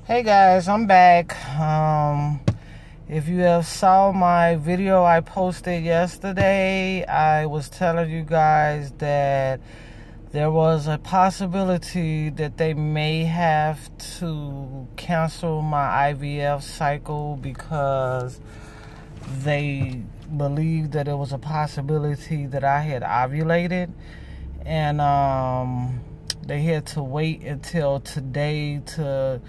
Hey guys, I'm back. If you have saw my video I posted yesterday, I was telling you guys that there was a possibility that they may have to cancel my IVF cycle because they believed that it was a possibility that I had ovulated, and they had to wait until today to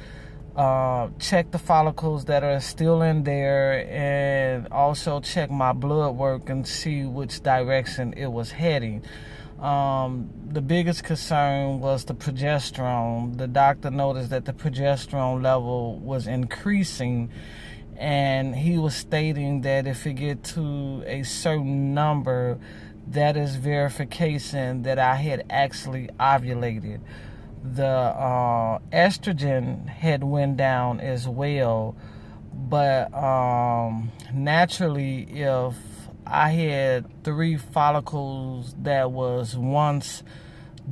check the follicles that are still in there and also check my blood work and see which direction it was heading. The biggest concern was the progesterone. The doctor noticed that the progesterone level was increasing, and he was stating that if it get to a certain number, that is verification that I had actually ovulated. The estrogen had went down as well, but naturally, if I had 3 follicles that was once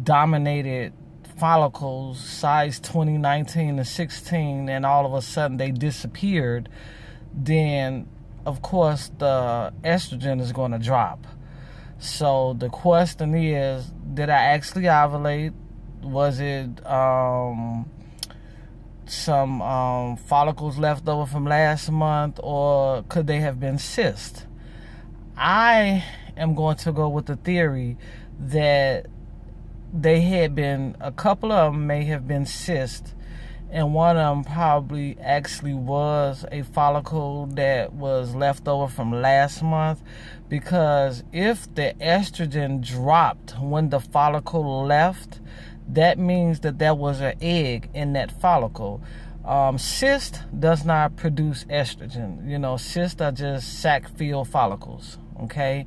dominated follicles, size 20, 19, and 16, and all of a sudden they disappeared, then of course the estrogen is going to drop. So the question is, did I actually ovulate? Was it some follicles left over from last month, or could they have been cysts? I am going to go with the theory that they had been, a couple of them may have been cysts, and one of them probably actually was a follicle that was left over from last month, because if the estrogen dropped when the follicle left, that means that there was an egg in that follicle. Cyst does not produce estrogen. You know, cysts are just sac-filled follicles, okay?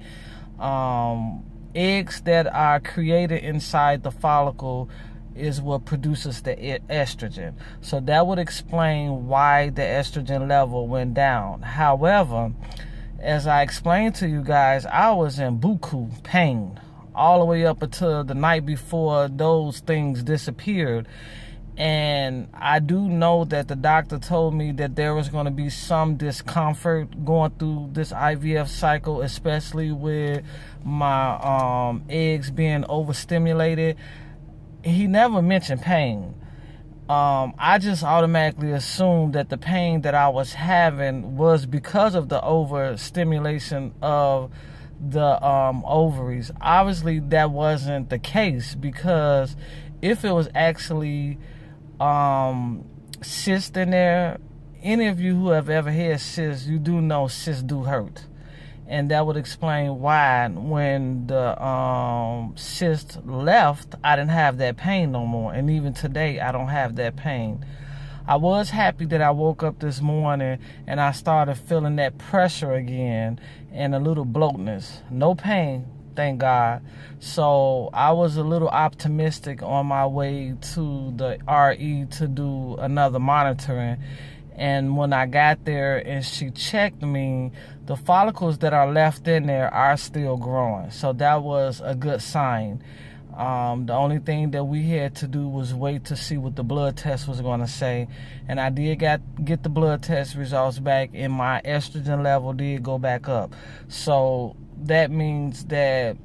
Eggs that are created inside the follicle is what produces the estrogen. So that would explain why the estrogen level went down. However, as I explained to you guys, I was in buku pain all the way up until the night before those things disappeared. And I do know that the doctor told me that there was going to be some discomfort going through this IVF cycle, especially with my eggs being overstimulated. He never mentioned pain. I just automatically assumed that the pain that I was having was because of the overstimulation of the ovaries. Obviously that wasn't the case, because if it was actually cyst in there, any of you who have ever had cysts, you do know cysts do hurt, and that would explain why when the cyst left, I didn't have that pain no more, and even today I don't have that pain. I was happy that I woke up this morning and I started feeling that pressure again and a little bloatness. No pain, thank God. So I was a little optimistic on my way to the RE to do another monitoring. And when I got there and she checked me, the follicles that are left in there are still growing. So that was a good sign. The only thing that we had to do was wait to see what the blood test was going to say. And I did get the blood test results back, and my estrogen level did go back up. So that means that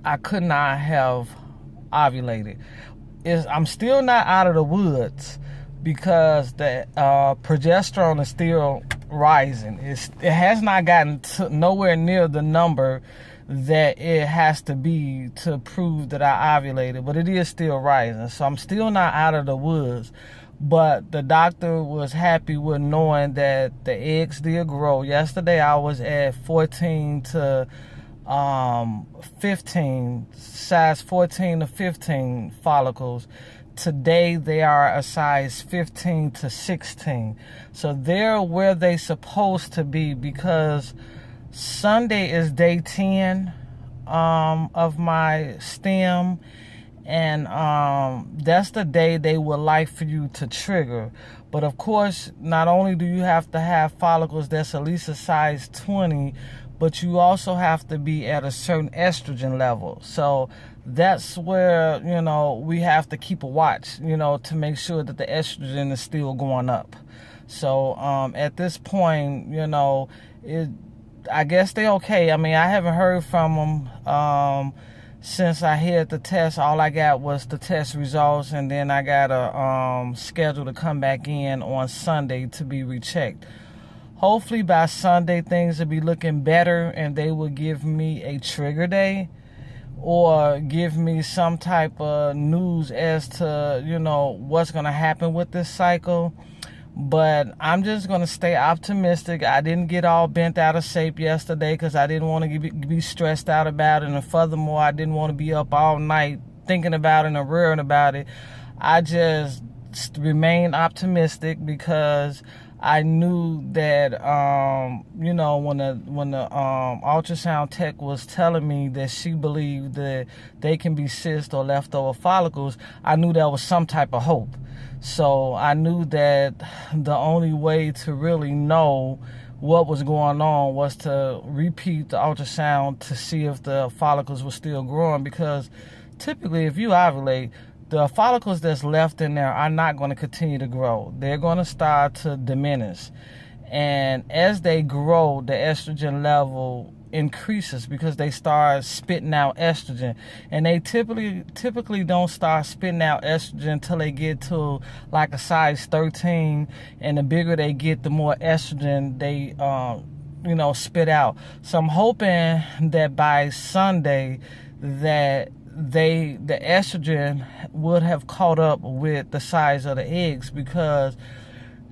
I could not have ovulated. I'm still not out of the woods, because the progesterone is still rising. It has not gotten nowhere near the number that it has to be to prove that I ovulated, but it is still rising. So I'm still not out of the woods, but the doctor was happy with knowing that the eggs did grow. Yesterday I was at 14 to 15, size 14 to 15 follicles. Today they are a size 15 to 16. So they're where they supposed to be, because Sunday is day 10 of my stim, and that's the day they would like for you to trigger. But of course, not only do you have to have follicles that's at least a size 20, but you also have to be at a certain estrogen level. So that's where, you know, we have to keep a watch, you know, to make sure that the estrogen is still going up. So at this point, you know, I guess they're okay. I mean, I haven't heard from them since I had the test. All I got was the test results, and then I got a schedule to come back in on Sunday to be rechecked. Hopefully by Sunday things will be looking better, and they will give me a trigger day or give me some type of news as to, you know, what's going to happen with this cycle. But I'm just going to stay optimistic. I didn't get all bent out of shape yesterday because I didn't want to be stressed out about it. And furthermore, I didn't want to be up all night thinking about it and worrying about it. I just remained optimistic because I knew that, you know, when the ultrasound tech was telling me that she believed that they can be cysts or leftover follicles, I knew there was some type of hope. So I knew that the only way to really know what was going on was to repeat the ultrasound to see if the follicles were still growing, because typically if you ovulate, the follicles that's left in there are not going to continue to grow. They're going to start to diminish. And as they grow, the estrogen level increases because they start spitting out estrogen. And they typically don't start spitting out estrogen until they get to like a size 13. And the bigger they get, the more estrogen they you know, spit out. So I'm hoping that by Sunday that the estrogen would have caught up with the size of the eggs, because,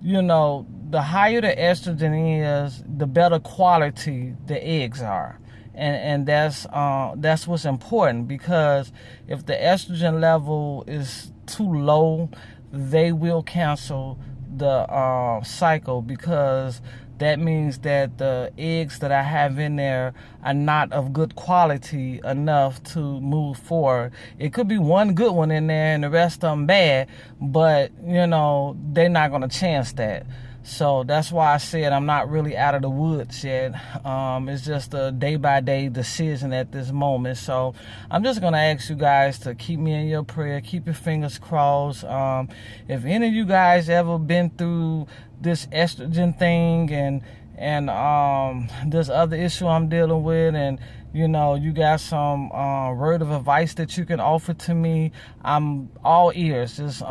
you know, the higher the estrogen is, the better quality the eggs are. And that's what's important, because if the estrogen level is too low, they will cancel the cycle, because that means that the eggs that I have in there are not of good quality enough to move forward. It could be one good one in there and the rest of them bad, but, you know, they're not going to chance that. So that's why I said I'm not really out of the woods yet. It's just a day-by-day decision at this moment. So I'm just going to ask you guys to keep me in your prayer. Keep your fingers crossed. If any of you guys ever been through this estrogen thing and this other issue I'm dealing with, and, you know, you got some word of advice that you can offer to me, I'm all ears. Just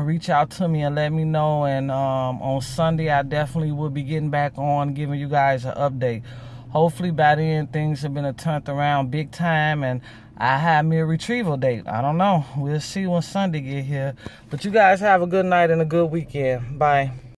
reach out to me and let me know. And on Sunday, I definitely will be getting back on giving you guys an update. Hopefully by then things have been turned around big time, and I have me a retrieval date. I don't know. We'll see when Sunday get here. But you guys have a good night and a good weekend. Bye.